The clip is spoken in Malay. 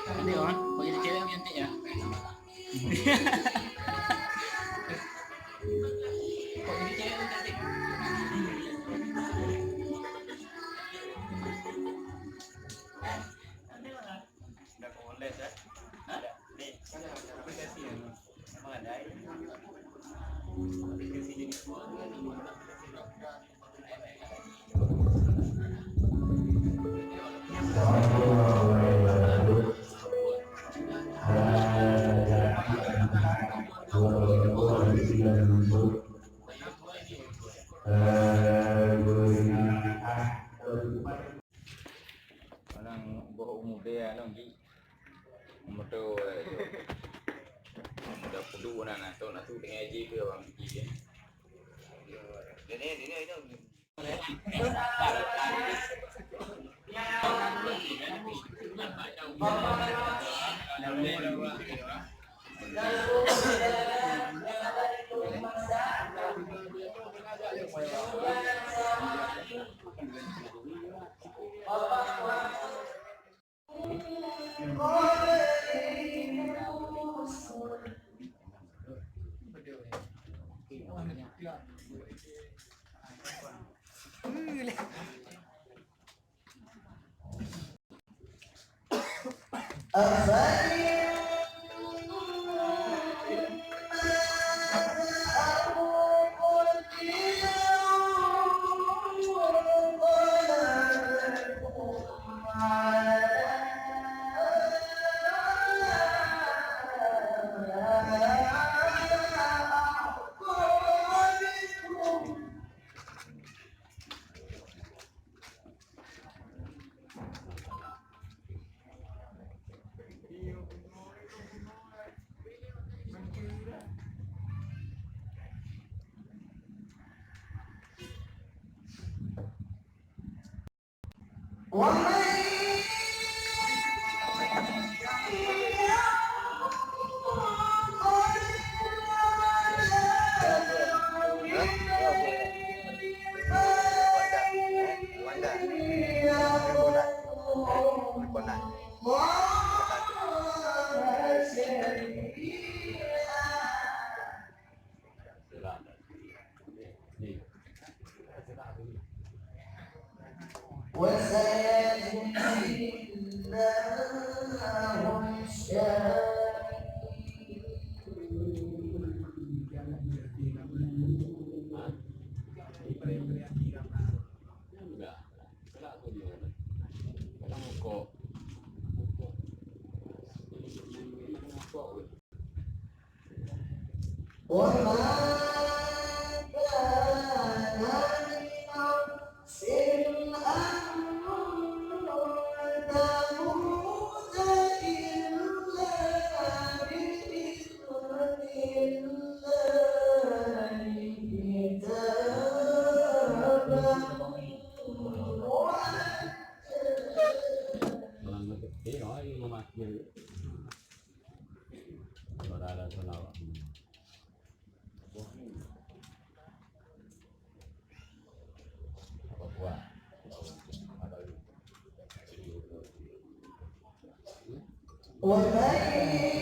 Nanti orang, kau jadi cewek yang cantik ya. Kau jadi cewek yang cantik. Udah kau les ya? Ada. Nih, ada aplikasi ya. Emang ada. Aplikasi ini. Orang bawa umur dia lagi umur tu dah puluh nak tu dengan haji ke orang haji ini ومن